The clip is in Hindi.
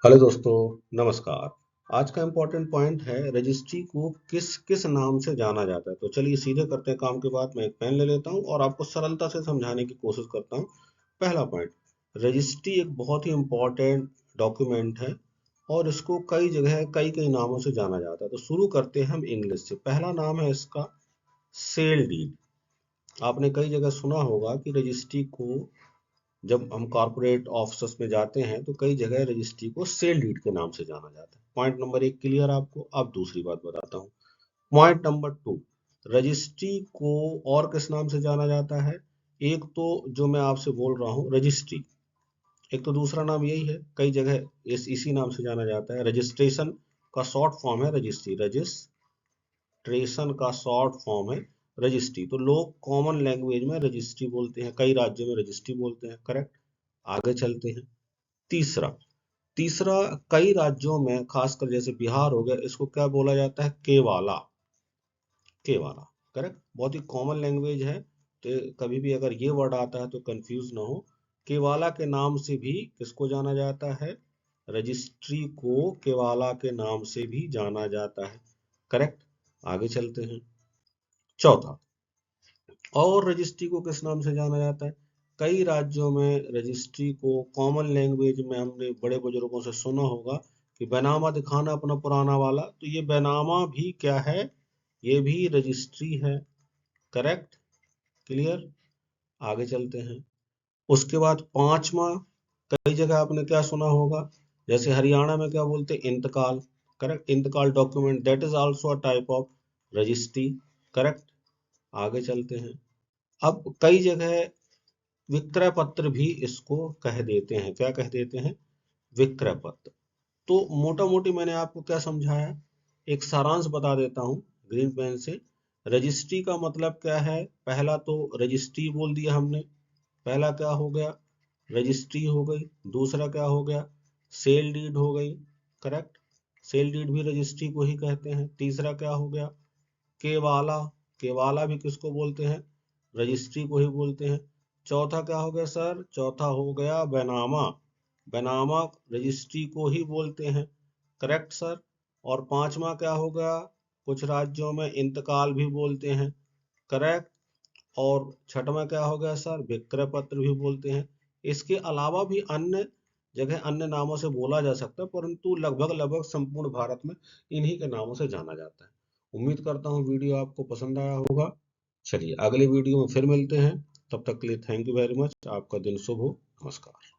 हेलो दोस्तों, नमस्कार। आज का इम्पोर्टेंट पॉइंट है रजिस्ट्री को किस किस नाम से जाना जाता है। तो चलिए सीधे करते हैं काम के बाद मैं एक पेन ले लेता हूँ और आपको सरलता से समझाने की कोशिश करता हूँ। पहला पॉइंट, रजिस्ट्री एक बहुत ही इम्पोर्टेंट डॉक्यूमेंट है और इसको कई जगह कई कई नामों से जाना जाता है। तो शुरू करते हैं हम इंग्लिश से। पहला नाम है इसका सेल डीड। आपने कई जगह सुना होगा कि रजिस्ट्री को जब हम कॉर्पोरेट ऑफिस में जाते हैं तो कई जगह रजिस्ट्री को सेल डीड के नाम से जाना जाता है। पॉइंट नंबर एक क्लियर आपको। अब दूसरी बात बताता हूँ। पॉइंट नंबर टू, रजिस्ट्री को और किस नाम से जाना जाता है। एक तो जो मैं आपसे बोल रहा हूँ रजिस्ट्री, एक तो दूसरा नाम यही है, कई जगह इसी नाम से जाना जाता है। रजिस्ट्रेशन का शॉर्ट फॉर्म है रजिस्ट्री। रजिस्ट्रेशन का शॉर्ट फॉर्म है रजिस्ट्री। तो लोग कॉमन लैंग्वेज में रजिस्ट्री बोलते हैं, कई राज्यों में रजिस्ट्री बोलते हैं। करेक्ट। आगे चलते हैं। तीसरा तीसरा कई राज्यों में खासकर जैसे बिहार हो गया, इसको क्या बोला जाता है, केवाला। केवाला। करेक्ट। बहुत ही कॉमन लैंग्वेज है, तो कभी भी अगर ये वर्ड आता है तो कंफ्यूज ना हो। केवाला के नाम से भी किसको जाना जाता है, रजिस्ट्री को केवाला के नाम से भी जाना जाता है। करेक्ट। आगे चलते हैं। चौथा, और रजिस्ट्री को किस नाम से जाना जाता है। कई राज्यों में रजिस्ट्री को कॉमन लैंग्वेज में हमने बड़े बुजुर्गों से सुना होगा कि बैनामा दिखाना अपना पुराना वाला। तो ये बैनामा भी क्या है, ये भी रजिस्ट्री है। करेक्ट। क्लियर। आगे चलते हैं। उसके बाद पांचवा, कई जगह आपने क्या सुना होगा, जैसे हरियाणा में क्या बोलते हैं, इंतकाल। करेक्ट। इंतकाल document that is also a type of registry. Correct. आगे चलते हैं। अब कई जगह विक्रय पत्र भी इसको कह देते हैं। क्या कह देते हैं, विक्रय पत्र। तो मोटा मोटी मैंने आपको क्या समझाया, एक सारांश बता देता हूँ ग्रीन पेन से। रजिस्ट्री का मतलब क्या है, पहला तो रजिस्ट्री बोल दिया हमने, पहला क्या हो गया, रजिस्ट्री हो गई। दूसरा क्या हो गया, सेल डीड हो गई। करेक्ट। सेल डीड भी रजिस्ट्री को ही कहते हैं। तीसरा क्या हो गया, केवाला। केवाला भी किसको बोलते हैं, रजिस्ट्री को ही बोलते हैं। चौथा क्या हो गया सर, चौथा हो गया बैनामा। बैनामा रजिस्ट्री को ही बोलते हैं। Correct sir. और पांचवा क्या हो गया, कुछ राज्यों में इंतकाल भी बोलते हैं। करेक्ट। और छठवां क्या हो गया सर, विक्रय पत्र भी बोलते हैं। इसके अलावा भी अन्य जगह अन्य नामों से बोला जा सकता है, परंतु लगभग लगभग संपूर्ण भारत में इन्हीं के नामों से जाना जाता है। उम्मीद करता हूँ वीडियो आपको पसंद आया होगा। चलिए अगले वीडियो में फिर मिलते हैं। तब तक के लिए थैंक यू वेरी मच। आपका दिन शुभ हो। नमस्कार।